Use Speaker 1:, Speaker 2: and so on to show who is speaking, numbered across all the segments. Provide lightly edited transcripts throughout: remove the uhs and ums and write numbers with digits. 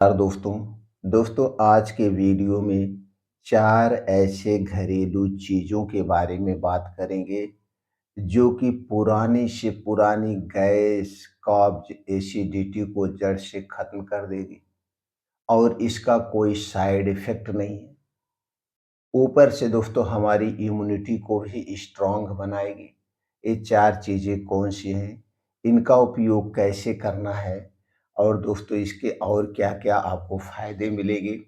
Speaker 1: नमस्कार दोस्तों आज के वीडियो में 4 ऐसे घरेलू चीज़ों के बारे में बात करेंगे जो कि पुरानी से पुरानी गैस, कब्ज़, एसिडिटी को जड़ से ख़त्म कर देगी और इसका कोई साइड इफ़ेक्ट नहीं है। ऊपर से दोस्तों हमारी इम्यूनिटी को भी स्ट्रॉन्ग बनाएगी। ये 4 चीज़ें कौन-सी हैं? इनका उपयोग कैसे करना है? और दोस्तों इसके और क्या-क्या आपको फ़ायदे मिलेंगे?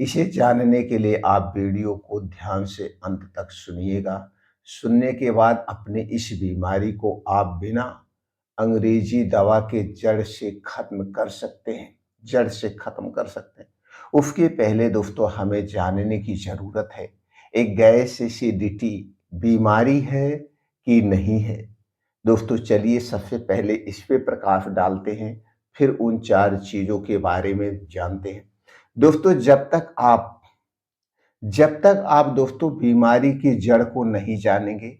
Speaker 1: इसे जानने के लिए आप वीडियो को ध्यान से अंत तक सुनिएगा। सुनने के बाद अपने इस बीमारी को आप बिना अंग्रेज़ी दवा के जड़ से ख़त्म कर सकते हैं, जड़ से ख़त्म कर सकते हैं। उसके पहले दोस्तों हमें जानने की ज़रूरत है, एक गैस एसिडिटी बीमारी है कि नहीं है? दोस्तों चलिए सबसे पहले इस पे प्रकाश डालते हैं, फिर उन 4 चीज़ों के बारे में जानते हैं। दोस्तों जब तक आप दोस्तों बीमारी की जड़ को नहीं जानेंगे,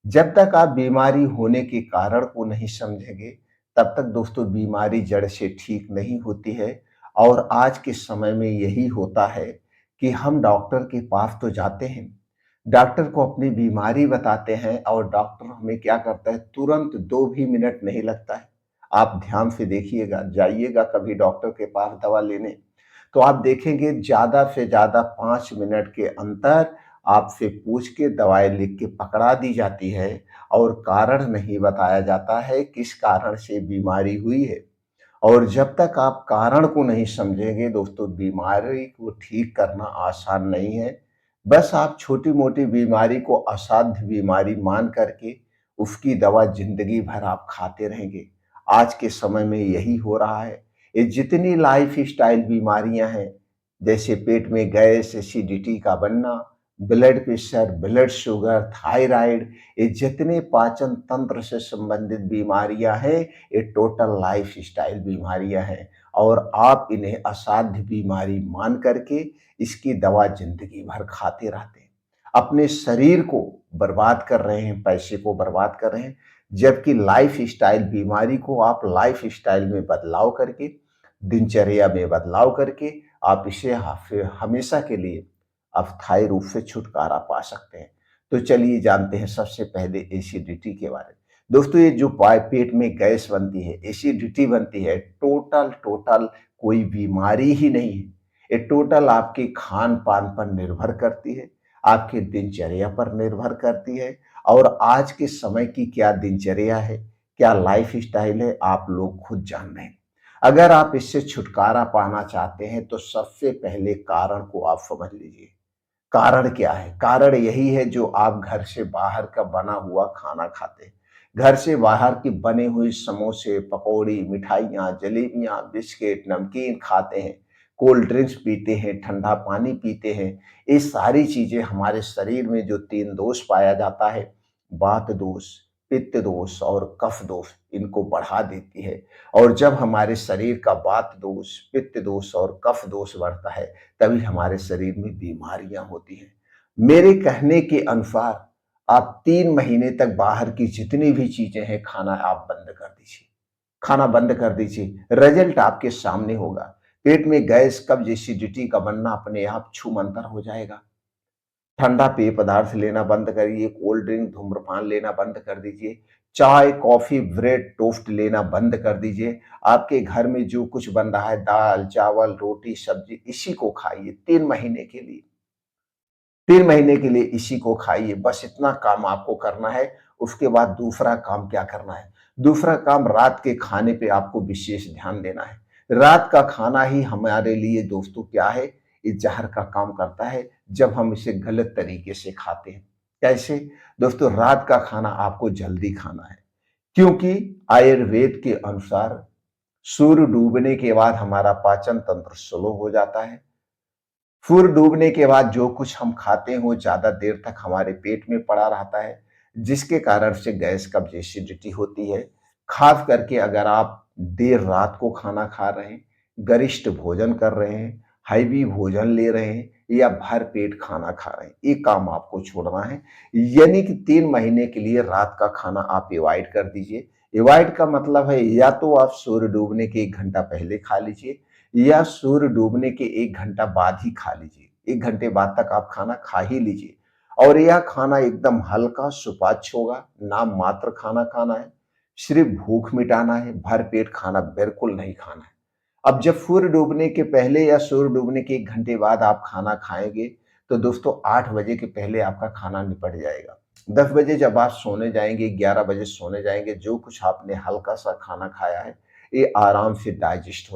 Speaker 1: जब तक आप बीमारी होने के कारण को नहीं समझेंगे, तब तक दोस्तों बीमारी जड़ से ठीक नहीं होती है। और आज के समय में यही होता है कि हम डॉक्टर के पास तो जाते हैं, डॉक्टर को अपनी बीमारी बताते हैं और डॉक्टर हमें क्या करता है, तुरंत 2 भी मिनट नहीं लगता है। आप ध्यान से देखिएगा, जाइएगा कभी डॉक्टर के पास दवा लेने, तो आप देखेंगे ज़्यादा से ज़्यादा 5 मिनट के अंदर आपसे पूछ के दवाई लिख के पकड़ा दी जाती है और कारण नहीं बताया जाता है किस कारण से बीमारी हुई है। और जब तक आप कारण को नहीं समझेंगे दोस्तों, बीमारी को ठीक करना आसान नहीं है। बस आप छोटी-मोटी बीमारी को असाध्य बीमारी मान करके उसकी दवा ज़िंदगी भर आप खाते रहेंगे। आज के समय में यही हो रहा है। ये जितनी लाइफ़स्टाइल बीमारियाँ हैं, जैसे पेट में गैस, एसिडिटी का बनना, blood pressure, blood sugar, thyroid, ये जितने पाचन तंत्र से संबंधित बीमारियाँ हैं, ये टोटल लाइफ़स्टाइल बीमारियाँ हैं और आप इन्हें असाध्य बीमारी मान करके इसकी दवा ज़िंदगी भर खाते रहते हैं। अपने शरीर को बर्बाद कर रहे हैं, पैसे को बर्बाद कर रहे हैं, जबकि लाइफ़स्टाइल बीमारी को आप लाइफ़स्टाइल में बदलाव करके, दिनचर्या में बदलाव करके आप इसे फिर हमेशा के लिए अस्थायी रूप से छुटकारा पा सकते हैं। तो चलिए जानते हैं सबसे पहले एसिडिटी के बारे में। दोस्तों ये जो पेट में गैस बनती है, एसिडिटी बनती है, टोटल टोटल कोई बीमारी ही नहीं है। ये टोटल आपके खान-पान पर निर्भर करती है, आपके दिनचर्या पर निर्भर करती है और आज के समय की क्या दिनचर्या है, क्या लाइफ़स्टाइल है, आप लोग खुद जान रहे हैं। अगर आप इससे छुटकारा पाना चाहते हैं तो सबसे पहले कारण को आप समझ लीजिए। कारण क्या है? कारण यही है जो आप घर से बाहर का बना हुआ खाना खाते हैं। घर से बाहर की बने हुए समोसे, पकौड़ी, मिठाइयाँ, जलेबियाँ, बिस्किट, नमकीन खाते हैं, कोल्ड ड्रिंक्स पीते हैं, ठंडा पानी पीते हैं। ये सारी चीज़ें हमारे शरीर में जो 3 दोष पाया जाता है, वात दोष, पित्त दोष और कफ दोष, इनको बढ़ा देती है। और जब हमारे शरीर का वात दोष, पित्त दोष और कफ दोष बढ़ता है, तभी हमारे शरीर में बीमारियां होती हैं। मेरे कहने के अनुसार आप 3 महीने तक बाहर की जितनी भी चीजें हैं खाना आप बंद कर दीजिए। खाना बंद कर दीजिए, रिजल्ट आपके सामने होगा। पेट में गैस, कब्ज, एसिडिटी का बनना अपने आप छूमंतर हो जाएगा। ठंडा पेय पदार्थ लेना बंद करिए, कोल्ड ड्रिंक, धूम्रपान लेना बंद कर दीजिए, चाय, कॉफ़ी, ब्रेड, टोस्ट लेना बंद कर दीजिए। आपके घर में जो कुछ बन रहा है दाल, चावल, रोटी, सब्ज़ी, इसी को खाइए 3 महीने के लिए। 3 महीने के लिए इसी को खाइए, बस इतना काम आपको करना है। उसके बाद दूसरा काम क्या करना है? दूसरा काम रात के खाने पे आपको विशेष ध्यान देना है। रात का खाना ही हमारे लिए दोस्तों क्या है? ये ज़हर का काम करता है, जब हम इसे गलत तरीके से खाते हैं। कैसे? दोस्तों रात का खाना आपको जल्दी खाना है, क्योंकि आयुर्वेद के अनुसार सूर्य डूबने के बाद हमारा पाचन तंत्र स्लो हो जाता है। सूर्य डूबने के बाद जो कुछ हम खाते हैं वो ज़्यादा देर तक हमारे पेट में पड़ा रहता है, जिसके कारण से गैस, कब्ज़, एसिडिटी होती है। ख़ास करके अगर आप देर रात को खाना खा रहे हैं, गरिष्ठ भोजन कर रहे हैं, हैवी भोजन ले रहे हैं या भर पेट खाना खा रहे हैं, ये काम आपको छोड़ना है। यानी कि 3 महीने के लिए रात का खाना आप अवॉइड कर दीजिए। अवॉइड का मतलब है या तो आप सूर्य डूबने के 1 घंटा पहले खा लीजिए या सूर्य डूबने के 1 घंटा बाद ही खा लीजिए। 1 घंटे बाद तक आप खाना खा ही लीजिए और यह खाना एकदम हल्का सुपाच्य होगा, नाम मात्र खाना खाना है, सिर्फ़ भूख मिटाना है, भर पेट खाना बिल्कुल नहीं खाना है। अब जब सूर्य डूबने के पहले या सूर्य डूबने के 1 घंटे बाद आप खाना खाएँगे, तो दोस्तों 8 बजे के पहले आपका खाना निपट जाएगा। 10 बजे जब आप सोने जाएँगे, 11 बजे सोने जाएँगे, जो कुछ आपने हल्का-सा खाना खाया है, ये आराम से डाइजेस्ट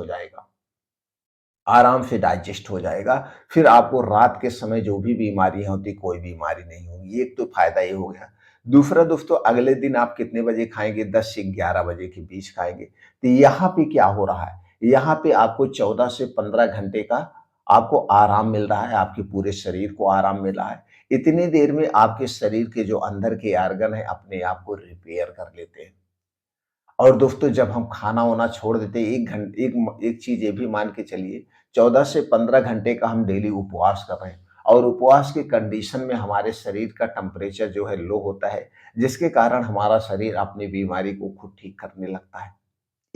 Speaker 1: हो जाएगा। फिर आपको रात के समय जो भी बीमारियाँ होती, कोई बीमारी नहीं होगी। एक तो फ़ायदा ये हो गया। दूसरा दोस्तों अगले दिन आप कितने बजे खाएँगे? 10 से 11 बजे के बीच खाएँगे। तो यहाँ पे क्या हो रहा है? यहाँ पे आपको 14 से 15 घंटे का आपको आराम मिल रहा है, आपके पूरे शरीर को आराम मिल रहा है। इतनी देर में आपके शरीर के जो अंदर के ऑर्गन हैं, अपने आप को रिपेयर कर लेते हैं। और दोस्तों जब हम खाना-वाना छोड़ देते हैं, एक चीज़ ये भी मान के चलिए 14 से 15 घंटे का हम डेली उपवास कर रहे हैं और उपवास के कंडीशन में हमारे शरीर का टेम्परेचर जो है लो होता है, जिसके कारण हमारा शरीर अपनी बीमारी को खुद ठीक करने लगता है।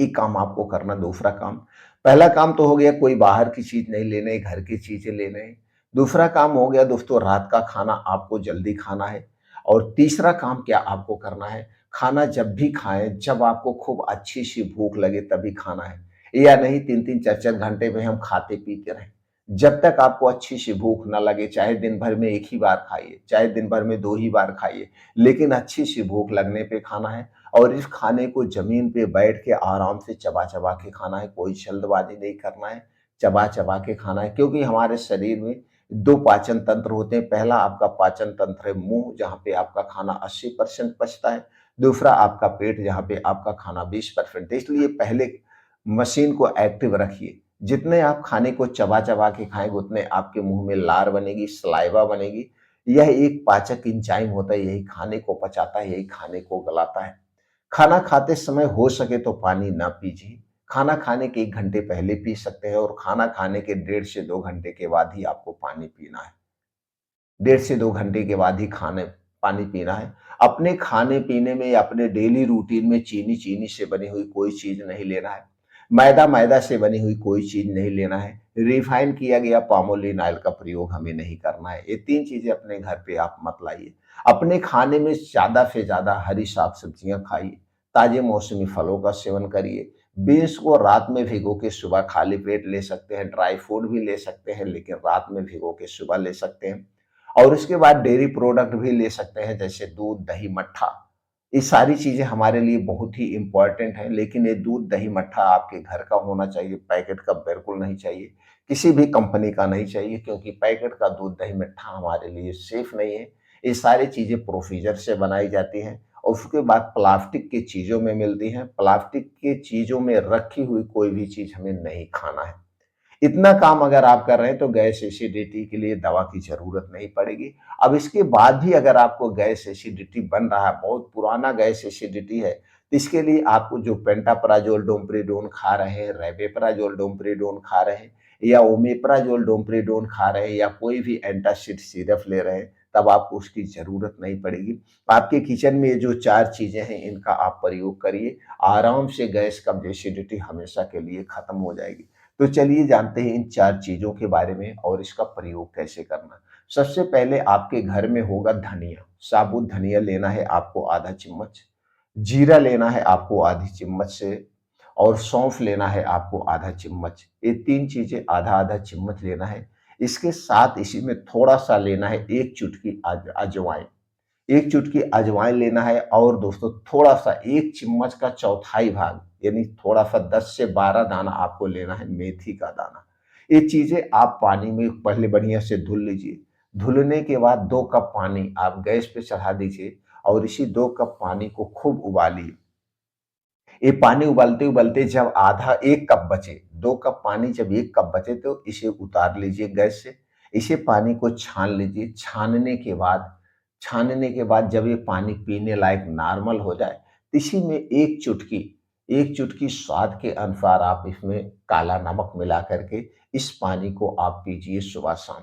Speaker 1: एक काम आपको करना, दूसरा काम, पहला काम तो हो गया कोई बाहर की चीज़ नहीं लेना है, घर की चीज़ें लेना है। दूसरा काम हो गया दोस्तों रात का खाना आपको जल्दी खाना है और तीसरा काम क्या आपको करना है, खाना जब भी खाएँ, जब आपको खूब अच्छी-सी भूख लगे तभी खाना है। या नहीं 3-3 4-4 घंटे में हम खाते-पीते रहें। जब तक आपको अच्छी-सी भूख ना लगे, चाहे दिन भर में 1 ही बार खाइए, चाहे दिन भर में 2 ही बार खाइए, लेकिन अच्छी-सी भूख लगने पे खाना है और इस खाने को ज़मीन पे बैठ के आराम से चबा-चबा के खाना है, कोई जल्दबाज़ी नहीं करना है, चबा-चबा के खाना है क्योंकि हमारे शरीर में 2 पाचन तंत्र होते हैं। पहला आपका पाचन तंत्र है मुँह, जहाँ पे आपका खाना 80% पचता है, दूसरा आपका पेट, जहाँ पे आपका खाना 20% है। इसलिए पहले मशीन को एक्टिव रखिए। जितने आप खाने को चबा-चबा के खाएँगे, उतने आपके मुँह में लार बनेगी, सलाइवा बनेगी। यह एक पाचक एंजाइम होता है, यही खाने को पचाता है, यही खाने को गलाता है। खाना खाते समय हो सके तो पानी ना पीजिए। खाना खाने के 1 घंटे पहले पी सकते हैं और खाना खाने के 1.5 से 2 घंटे के बाद ही आपको पानी पीना है। 1.5 से 2 घंटे के बाद ही खाने पानी पीना है। अपने खाने-पीने में या अपने डेली रूटीन में चीनी से बनी हुई कोई चीज़ नहीं लेना है। मैदा से बनी हुई कोई चीज़ नहीं लेना है। रिफाइन किया गया पामोलिन ऑयल का प्रयोग हमें नहीं करना है। ये 3 चीज़ें अपने घर पे आप मत लाइए। अपने खाने में ज़्यादा से ज़्यादा हरी साग-सब्जियाँ खाइए। ताज़े मौसमी फलों का सेवन करिए। बीन्स को रात में भिगो के सुबह खाली पेट ले सकते हैं। ड्राई फ्रूट भी ले सकते हैं, लेकिन रात में भिगो के सुबह ले सकते हैं। और उसके बाद डेयरी प्रोडक्ट भी ले सकते हैं जैसे दूध, दही, मट्ठा। ये सारी चीज़ें हमारे लिए बहुत ही इम्पोर्टेंट हैं, लेकिन ये दूध, दही, मट्ठा आपके घर का होना चाहिए, पैकेट का बिल्कुल नहीं चाहिए। किसी भी कंपनी का नहीं चाहिए क्योंकि पैकेट का दूध, दही, मट्ठा हमारे लिए सेफ नहीं है। ये सारी चीज़ें प्रोसीजर से बनाई जाती हैं और उसके बाद प्लास्टिक की चीज़ों में मिलती हैं। प्लास्टिक की चीज़ों में रखी हुई कोई भी चीज़ हमें नहीं खाना है। इतना काम अगर आप कर रहे हैं तो गैस एसिडिटी के लिए दवा की ज़रूरत नहीं पड़ेगी। अब इसके बाद भी अगर आपको गैस एसिडिटी बन रहा है, बहुत पुराना गैस एसिडिटी है, तो इसके लिए आपको जो पेंटाप्राज़ोल, डोमपेरिडोन खा रहे हैं, राबिप्राज़ोल, डोमपेरिडोन खा रहे हैं या ओमेप्राज़ोल, डोमपेरिडोन खा रहे हैं या कोई भी एंटासिड सिरप ले रहे हैं, तब आपको उसकी ज़रूरत नहीं पड़ेगी। आपके किचन में ये जो 4 चीज़ें हैं, इनका आप प्रयोग करिए। आराम से गैस, कब्ज़, एसिडिटी हमेशा के लिए खत्म हो जाएगी। तो चलिए जानते हैं इन 4 चीज़ों के बारे में और इसका प्रयोग कैसे करना। सबसे पहले आपके घर में होगा धनिया, साबुत धनिया लेना है आपको आधा चम्मच, जीरा लेना है आपको आधी चम्मच से और सौंफ लेना है आपको आधा चम्मच। ये 3 चीज़ें आधा-आधा चम्मच लेना है। इसके साथ इसी में थोड़ा-सा लेना है 1 चुटकी अजवाइन। 1 चुटकी अजवाइन लेना है और दोस्तों थोड़ा-सा 1 चम्मच का चौथाई भाग यानी थोड़ा-सा 10 से 12 दाना आपको लेना है मेथी का दाना। ये चीज़ें आप पानी में पहले बढ़िया से धुल लीजिए। धुलने के बाद 2 कप पानी आप गैस पे चढ़ा दीजिए और इसी 2 कप पानी को खूब उबालिए। ये पानी उबलते-उबलते जब आधा 1 कप बचे, 2 कप पानी जब 1 कप बचे तो इसे उतार लीजिए गैस से। इसे पानी को छान लीजिए। छानने के बाद जब ये पानी पीने लायक नॉर्मल हो जाए, तो इसी में 1 चुटकी स्वाद के अनुसार आप इसमें काला नमक मिला कर के इस पानी को आप पीजिए सुबह-शाम।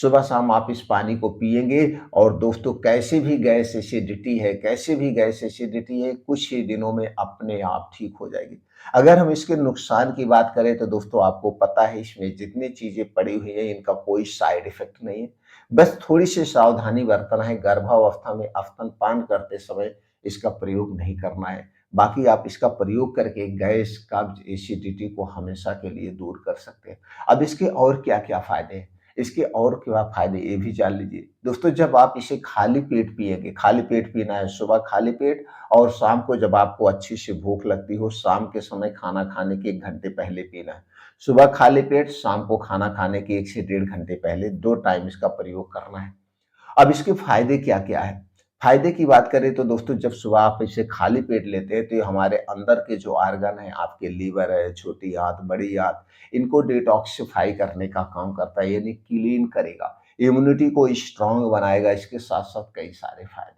Speaker 1: सुबह शाम आप इस पानी को पिएँगे और दोस्तों कैसे भी गैस एसिडिटी है, कुछ ही दिनों में अपने आप ठीक हो जाएगी। अगर हम इसके नुकसान की बात करें तो दोस्तों आपको पता है इसमें जितनी चीज़ें पड़ी हुई हैं इनका कोई साइड इफ़ेक्ट नहीं है। बस थोड़ी-सी सावधानी बरतना है, गर्भावस्था में स्तनपान करते समय इसका प्रयोग नहीं करना है। बाकी आप इसका प्रयोग करके गैस, कब्ज़, एसिडिटी को हमेशा के लिए दूर कर सकते हैं। अब इसके और क्या-क्या फ़ायदे हैं? इसके और क्या फ़ायदे ये भी जान लीजिए। दोस्तों जब आप इसे खाली पेट पिएँगे, खाली पेट पीना है, सुबह खाली पेट और शाम को जब आपको अच्छी सी भूख लगती हो, शाम के समय खाना खाने के 1 घंटे पहले पीना है। सुबह खाली पेट, शाम को खाना खाने के 1 से डेढ़ घंटे पहले 2 टाइम इसका प्रयोग करना है। अब इसके फ़ायदे क्या-क्या हैं? फ़ायदे की बात करें तो दोस्तों जब सुबह आप इसे खाली पेट लेते हैं तो ये हमारे अंदर के जो ऑर्गन हैं, आपके लीवर है, छोटी आँत, बड़ी आँत, इनको डिटॉक्सिफ़ाई करने का काम करता है यानी क्लीन करेगा। इम्यूनिटी को स्ट्रॉन्ग बनाएगा, इसके साथ-साथ कई सारे फ़ायदे